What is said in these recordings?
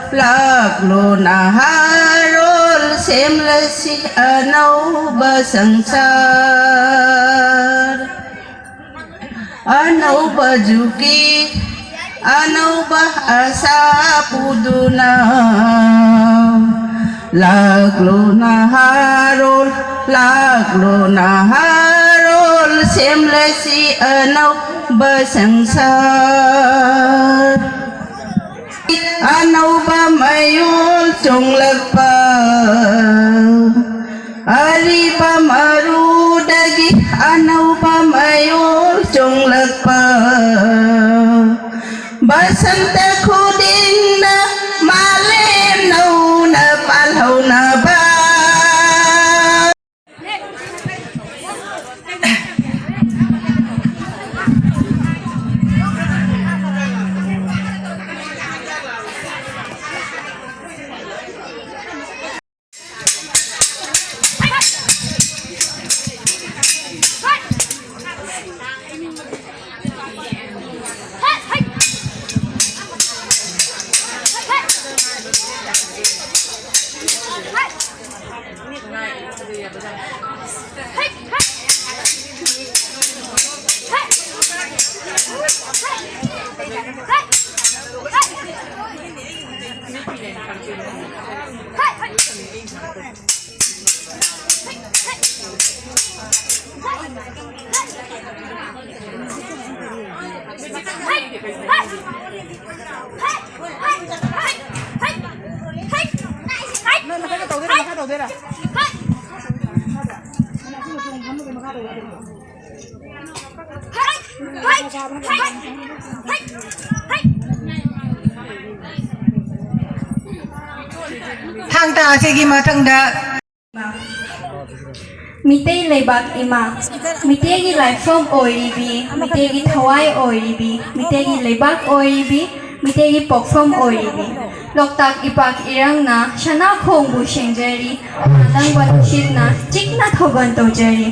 Laklo na harol semlasik anaw basangsar anaw bajuki anaw bah asa puduna Laklo na harol semlasi anaw basangsar anaw ba mayul chonglagpa ari ba marudagi anaw ba mayul chonglagpa basanta khuding na malen nau na palhaw na ba Thang ta sige mathangda Mitei lebak ima mitei gi lifeform oiribi mitei gi thawai oiribi mitei gi lebak oiribi mitei gi pokform oiribi loktak ipak irang na shana khongbu shengjari nang banshit na chikna thogon tojari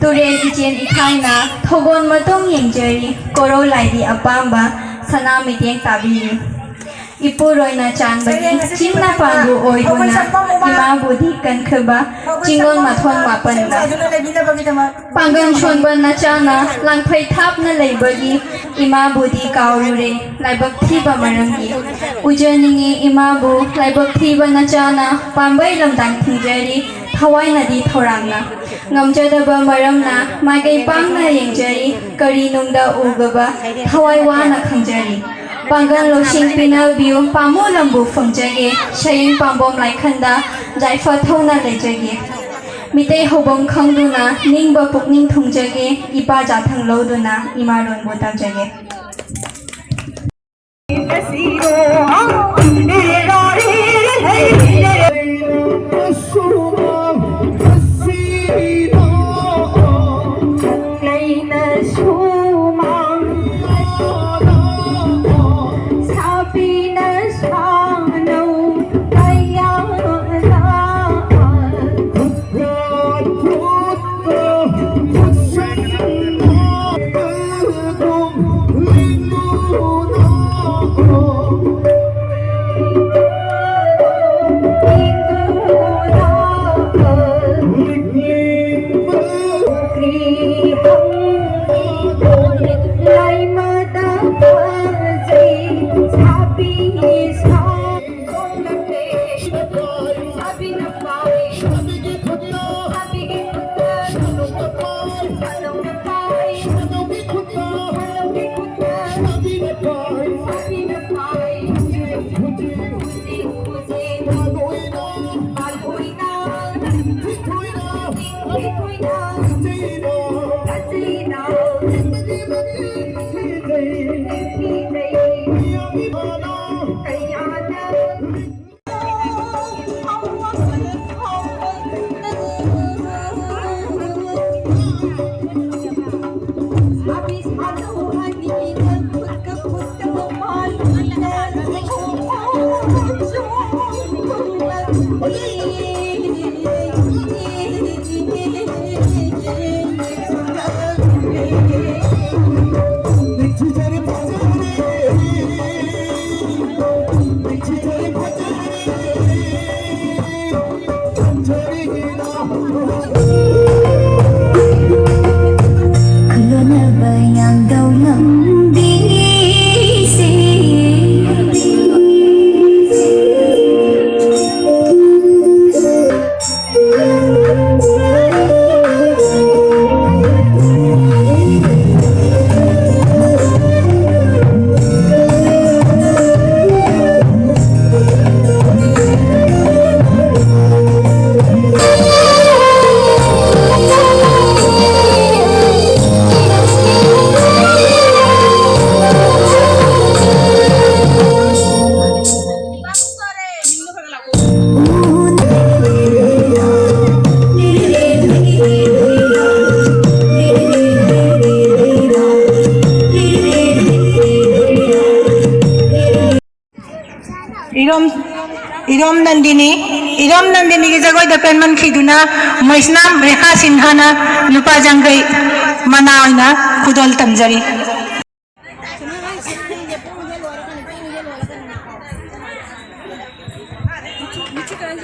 turen ichen ikhai na thogon matong yengjari koro laidi apamba sana miteng tabiri Ipuroi na chanbagi chimna pangu oiduna ima budi kan khaba chingon mathon mapanda pangan shonban na chana langphai thap na leibagi ima budi kaurure laibak thiba marangi ujaningi ima bu laibak thiba na chana pambai lamdang thungjari thawai nadi thorangna ngamjadaba maramna magai pangna yengjari kari nungda ugaba thawai wana khangjari Panggan losing pinal view pamu lambu fungjage shayin pambom laikhanda jaifa thona lejage mitei hobong khangduna ningba pukning thungjage ipa jathang loduna imaron botamjage Irom Irom Nandini ki jagoi da penman khiduna Maisnam Rekha Sinhana Lupa Jangai Manaina Kudol Tamjari. Hãy subscribe cho kênh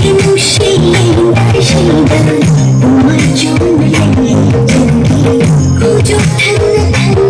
Ghiền Mì Gõ để không bỏ lỡ những video hấp dẫn.